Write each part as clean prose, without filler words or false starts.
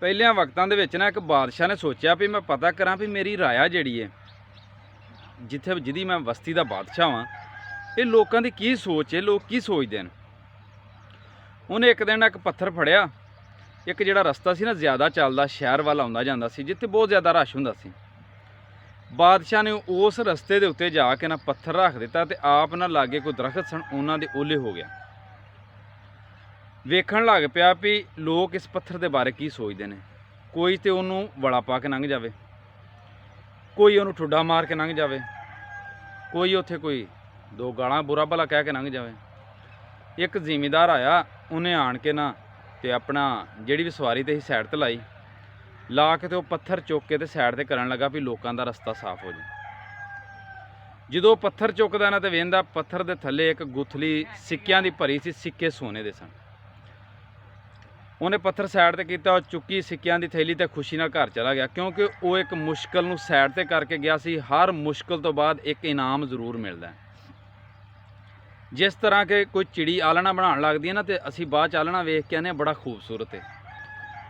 ਪਹਿਲਿਆਂ ਵਕਤਾਂ ਦੇ ਵਿੱਚ ਨਾ ਇੱਕ ਬਾਦਸ਼ਾਹ ਨੇ ਸੋਚਿਆ ਵੀ ਮੈਂ ਪਤਾ ਕਰਾਂ ਵੀ ਮੇਰੀ ਰਾਇਆ ਜਿਹੜੀ ਹੈ ਜਿੱਥੇ ਜਿਹਦੀ ਮੈਂ ਬਸਤੀ ਦਾ ਬਾਦਸ਼ਾਹ ਵਾਂ, ਇਹ ਲੋਕਾਂ ਦੀ ਕੀ ਸੋਚ ਹੈ, ਲੋਕ ਕੀ ਸੋਚਦੇ ਨੇ। ਉਹਨੇ ਇੱਕ ਦਿਨ ਇੱਕ ਪੱਥਰ ਫੜਿਆ, ਇੱਕ ਜਿਹੜਾ ਰਸਤਾ ਸੀ ਨਾ ਜ਼ਿਆਦਾ ਚੱਲਦਾ ਸ਼ਹਿਰ ਵੱਲ ਆਉਂਦਾ ਜਾਂਦਾ ਸੀ, ਜਿੱਥੇ ਬਹੁਤ ਜ਼ਿਆਦਾ ਰਸ਼ ਹੁੰਦਾ ਸੀ। ਬਾਦਸ਼ਾਹ ਨੇ ਉਸ ਰਸਤੇ ਦੇ ਉੱਤੇ ਜਾ ਕੇ ਨਾ ਪੱਥਰ ਰੱਖ ਦਿੱਤਾ ਤੇ ਆਪ ਨਾ ਲਾਗੇ ਕੋਈ ਦਰਖਤ ਸਨ, ਉਹਨਾਂ ਦੇ ਓਲੇ ਹੋ ਗਿਆ। ਵੇਖਣ ਲੱਗ ਪਿਆ ਵੀ ਲੋਕ ਇਸ ਪੱਥਰ ਦੇ ਬਾਰੇ ਕੀ ਸੋਚਦੇ ਨੇ। ਕੋਈ ਤੇ ਉਹਨੂੰ ਵੜਾ ਪਾ ਕੇ ਲੰਘ ਜਾਵੇ, ਕੋਈ ਉਹਨੂੰ ਠੁੱਡਾ ਮਾਰ ਕੇ ਲੰਘ ਜਾਵੇ, ਕੋਈ ਉੱਥੇ ਕੋਈ ਦੋ ਗਾਲਾਂ ਬੁਰਾ ਭਲਾ ਕਹਿ ਕੇ ਲੰਘ ਜਾਵੇ। ਇੱਕ ਜ਼ਿਮੀਂਦਾਰ ਆਇਆ, ਉਹਨੇ ਆਣ ਕੇ ਨਾ ਤੇ ਆਪਣਾ ਜਿਹੜੀ ਵੀ ਸਵਾਰੀ ਤੇ ਸੀ ਸਾਈਡ ਤੇ ਲਾਈ, ਲਾ ਕੇ ਤੇ ਉਹ ਪੱਥਰ ਚੁੱਕ ਕੇ ਤੇ ਸਾਈਡ ਤੇ ਕਰਨ ਲੱਗਾ ਵੀ ਲੋਕਾਂ ਦਾ ਰਸਤਾ ਸਾਫ਼ ਹੋ ਜਾਏ। ਜਦੋਂ ਪੱਥਰ ਚੁੱਕਦਾ ਨਾ ਤੇ ਵੇਂਦਾ ਪੱਥਰ ਦੇ ਥੱਲੇ ਇੱਕ ਗੁੱਥਲੀ ਸਿੱਕਿਆਂ ਦੀ ਭਰੀ ਸੀ, ਸਿੱਕੇ ਸੋਨੇ ਦੇ ਸਨ। ਉਹਨੇ ਪੱਥਰ ਸਾਈਡ ਤੇ ਕੀਤਾ, ਉਹ ਚੁੱਕੀ ਸਿੱਕਿਆਂ ਦੀ ਥੈਲੀ ਤੇ ਖੁਸ਼ੀ ਨਾਲ ਘਰ ਚਲਾ ਗਿਆ, ਕਿਉਂਕਿ ਉਹ ਇੱਕ ਮੁਸ਼ਕਲ ਨੂੰ ਸਾਈਡ ਤੇ ਕਰਕੇ ਗਿਆ ਸੀ। ਹਰ ਮੁਸ਼ਕਲ ਤੋਂ ਬਾਅਦ ਇੱਕ ਇਨਾਮ ਜ਼ਰੂਰ ਮਿਲਦਾ। ਜਿਸ ਤਰ੍ਹਾਂ ਕਿ ਕੋਈ ਚਿੜੀ ਆਲਣਾ ਬਣਾਉਣ ਲੱਗਦੀ ਹੈ ਨਾ, ਤੇ ਅਸੀਂ ਬਾਅਦ ਚ ਆਲਣਾ ਵੇਖ ਕੇ ਆਨੇ ਬੜਾ ਖੂਬਸੂਰਤ ਹੈ,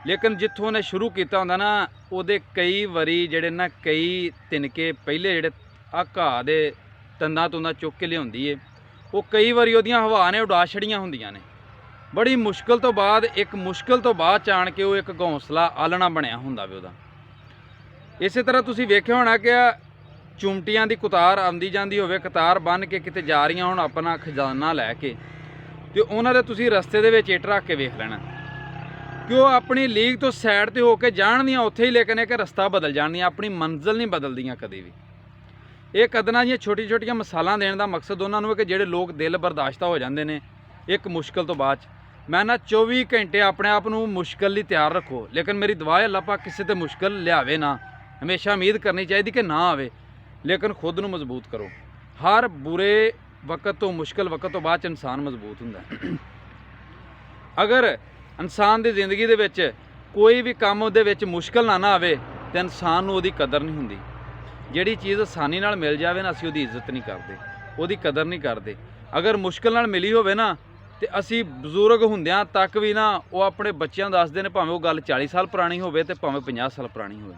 ਲੇਕਿਨ ਜਿੱਥੋਂ ਉਹਨੇ ਸ਼ੁਰੂ ਕੀਤਾ ਹੁੰਦਾ ਨਾ, ਉਹਦੇ ਕਈ ਵਾਰੀ ਜਿਹੜੇ ਨਾ ਕਈ ਤਿਨਕੇ ਪਹਿਲੇ ਜਿਹੜੇ ਆਹ ਘਾਹ ਦੇ ਤੰਦਾਂ ਤੁੰਦਾਂ ਚੁੱਕ ਕੇ ਲਿਆਉਂਦੀ ਏ, ਉਹ ਕਈ ਵਾਰੀ ਉਹਦੀਆਂ ਹਵਾ ਨੇ ਉਡਾ ਛੜੀਆਂ ਹੁੰਦੀਆਂ ਨੇ। ਬੜੀ ਮੁਸ਼ਕਲ ਤੋਂ ਬਾਅਦ ਇੱਕ ਮੁਸ਼ਕਲ ਤੋਂ ਬਾਅਦ ਚਾਣ ਕੇ ਉਹ ਇੱਕ ਘੌਂਸਲਾ ਆਲਣਾ ਬਣਿਆ ਹੁੰਦਾ ਵੇ ਉਹਦਾ। ਇਸੇ ਤਰ੍ਹਾਂ ਤੁਸੀਂ ਵੇਖਿਆ ਹੋਣਾ ਕਿ ਚੁੰਮਟੀਆਂ ਦੀ ਕਤਾਰ ਆਉਂਦੀ ਜਾਂਦੀ ਹੋਵੇ, ਕਤਾਰ ਬੰਨ੍ਹ ਕੇ ਕਿਤੇ ਜਾ ਰਹੀਆਂ ਹੁਣ ਆਪਣਾ ਖਜ਼ਾਨਾ ਲੈ ਕੇ, ਤੇ ਉਹਨਾਂ ਦੇ ਤੁਸੀਂ ਰਸਤੇ ਦੇ ਵਿੱਚ ਇੱਟ ਰੱਖ ਕੇ ਵੇਖ ਲੈਣਾ ਕਿ ਉਹ ਆਪਣੀ ਲੀਕ ਤੋਂ ਸਾਈਡ ਤੇ ਹੋ ਕੇ ਜਾਣਦੀਆਂ ਉੱਥੇ ਹੀ, ਲੇਕਿਨ ਕਿ ਰਸਤਾ ਬਦਲ ਜਾਣਦੀਆਂ, ਆਪਣੀ ਮੰਜ਼ਿਲ ਨਹੀਂ ਬਦਲਦੀਆਂ ਕਦੇ ਵੀ। ਇਹ ਕਦਨਾਂ ਦੀਆਂ ਛੋਟੀ ਛੋਟੀਆਂ ਮਿਸਾਲਾਂ ਦੇਣ ਦਾ ਮਕਸਦ ਉਹਨਾਂ ਨੂੰ ਹੈ ਕਿ ਜਿਹੜੇ ਲੋਕ ਦਿਲ ਬਰਦਾਸ਼ਤਾ ਹੋ ਜਾਂਦੇ ਨੇ ਇੱਕ ਮੁਸ਼ਕਲ ਤੋਂ ਬਾਅਦ। ਮੈਂ ਨਾ 24 ਘੰਟੇ ਆਪਣੇ ਆਪ ਨੂੰ ਮੁਸ਼ਕਲ ਲਈ ਤਿਆਰ ਰੱਖੋ, ਲੇਕਿਨ ਮੇਰੀ ਦੁਆ ਹੈ ਅੱਲਾਹ ਪਾਕ ਕਿਸੇ ਤੇ ਮੁਸ਼ਕਲ ਲਿਆਵੇ ਨਾ। ਹਮੇਸ਼ਾ ਉਮੀਦ ਕਰਨੀ ਚਾਹੀਦੀ ਕਿ ਨਾ ਆਵੇ, ਲੇਕਿਨ ਖੁਦ ਨੂੰ ਮਜ਼ਬੂਤ ਕਰੋ। ਹਰ ਬੁਰੇ ਵਕਤ ਤੋਂ, ਮੁਸ਼ਕਲ ਵਕਤ ਤੋਂ ਬਾਅਦ ਇਨਸਾਨ ਮਜ਼ਬੂਤ ਹੁੰਦਾ। ਅਗਰ ਇਨਸਾਨ ਦੀ ਜ਼ਿੰਦਗੀ ਦੇ ਵਿੱਚ ਕੋਈ ਵੀ ਕੰਮ ਉਹਦੇ ਵਿੱਚ ਮੁਸ਼ਕਲ ਨਾ ਆਵੇ ਤੇ ਇਨਸਾਨ ਨੂੰ ਉਹਦੀ ਕਦਰ ਨਹੀਂ ਹੁੰਦੀ। ਜਿਹੜੀ ਚੀਜ਼ ਆਸਾਨੀ ਨਾਲ ਮਿਲ ਜਾਵੇ ਨਾ, ਅਸੀਂ ਉਹਦੀ ਇੱਜ਼ਤ ਨਹੀਂ ਕਰਦੇ, ਉਹਦੀ ਕਦਰ ਨਹੀਂ ਕਰਦੇ। ਅਗਰ ਮੁਸ਼ਕਲ ਨਾਲ ਮਿਲੀ ਹੋਵੇ ਨਾ, ਤੇ ਅਸੀਂ ਬਜ਼ੁਰਗ ਹੁੰਦਿਆਂ ਤੱਕ ਵੀ ਨਾ ਉਹ ਆਪਣੇ ਬੱਚਿਆਂ ਨੂੰ ਦੱਸਦੇ ਨੇ, ਭਾਵੇਂ ਉਹ ਗੱਲ 40 ਸਾਲ ਪੁਰਾਣੀ ਹੋਵੇ ਤੇ ਭਾਵੇਂ 50 ਸਾਲ ਪੁਰਾਣੀ ਹੋਵੇ।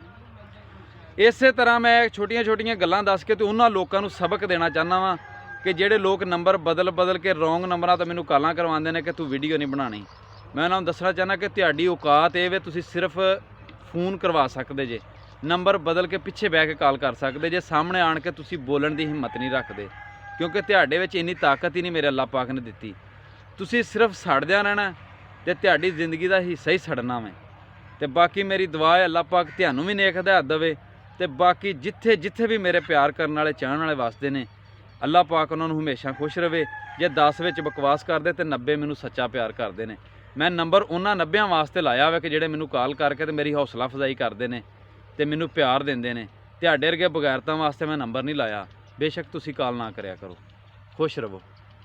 ਇਸੇ ਤਰ੍ਹਾਂ ਮੈਂ ਛੋਟੀਆਂ ਛੋਟੀਆਂ ਗੱਲਾਂ ਦੱਸ ਕੇ ਤੇ ਉਹਨਾਂ ਲੋਕਾਂ ਨੂੰ ਸਬਕ ਦੇਣਾ ਚਾਹੁੰਦਾ ਵਾਂ ਕਿ ਜਿਹੜੇ ਲੋਕ ਨੰਬਰ ਬਦਲ ਕੇ ਰੋਂਗ ਨੰਬਰਾਂ ਤੋਂ ਮੈਨੂੰ ਕਾਲਾਂ ਕਰਵਾਉਂਦੇ ਨੇ ਕਿ ਤੂੰ ਵੀਡੀਓ ਨਹੀਂ ਬਣਾਉਣੀ। ਮੈਂ ਉਹਨਾਂ ਨੂੰ ਦੱਸਣਾ ਚਾਹੁੰਦਾ ਕਿ ਤੁਹਾਡੀ ਔਕਾਤ ਇਹ ਵੇ, ਤੁਸੀਂ ਸਿਰਫ ਫੋਨ ਕਰਵਾ ਸਕਦੇ ਜੇ, ਨੰਬਰ ਬਦਲ ਕੇ ਪਿੱਛੇ ਬਹਿ ਕੇ ਕਾਲ ਕਰ ਸਕਦੇ ਜੇ, ਸਾਹਮਣੇ ਆਣ ਕੇ ਤੁਸੀਂ ਬੋਲਣ ਦੀ ਹਿੰਮਤ ਨਹੀਂ ਰੱਖਦੇ, ਕਿਉਂਕਿ ਤੁਹਾਡੇ ਵਿੱਚ ਇੰਨੀ ਤਾਕਤ ਹੀ ਨਹੀਂ ਮੇਰੇ ਅੱਲਾਹ ਪਾਕ ਨੇ ਦਿੱਤੀ। ਤੁਸੀਂ ਸਿਰਫ ਸੜਦਿਆਂ ਰਹਿਣਾ ਤੇ ਤੁਹਾਡੀ ਜ਼ਿੰਦਗੀ ਦਾ ਹਿੱਸਾ ਹੀ ਸੜਨਾ ਵੇ। ਤੇ ਬਾਕੀ ਮੇਰੀ ਦੁਆ ਹੈ ਅੱਲਾਹ ਪਾਕ ਤੁਹਾਨੂੰ ਵੀ ਨੇਕ ਹਦਾਇਤ ਦੇਵੇ, ਤੇ ਬਾਕੀ ਜਿੱਥੇ ਜਿੱਥੇ ਵੀ ਮੇਰੇ ਪਿਆਰ ਕਰਨ ਵਾਲੇ ਚਾਹਣ ਵਾਲੇ ਵਸਦੇ ਨੇ, ਅੱਲਾਹ ਪਾਕ ਉਹਨਾਂ ਨੂੰ ਹਮੇਸ਼ਾ ਖੁਸ਼ ਰਵੇ। ਜੇ 10 ਵਿੱਚ ਬਕਵਾਸ ਕਰਦੇ ਤੇ 90 ਮੈਨੂੰ ਸੱਚਾ ਪਿਆਰ ਕਰਦੇ ਨੇ। ਮੈਂ ਨੰਬਰ ਉਹਨਾਂ 90 ਵਾਸਤੇ ਲਾਇਆ ਹੋਇਆ ਕਿ ਜਿਹੜੇ ਮੈਨੂੰ ਕਾਲ ਕਰਕੇ ਤੇ ਮੇਰੀ ਹੌਸਲਾ ਅਫਜ਼ਾਈ ਕਰਦੇ ਨੇ ਤੇ ਮੈਨੂੰ ਪਿਆਰ ਦਿੰਦੇ ਨੇ। ਤੁਹਾਡੇ ਵਰਗੇ ਬਗੈਰਤਾਂ ਵਾਸਤੇ ਮੈਂ ਨੰਬਰ ਨਹੀਂ ਲਾਇਆ। ਬੇਸ਼ੱਕ ਤੁਸੀਂ ਕਾਲ ਨਾ ਕਰਿਆ ਕਰੋ। ਖੁਸ਼ ਰਹੋ।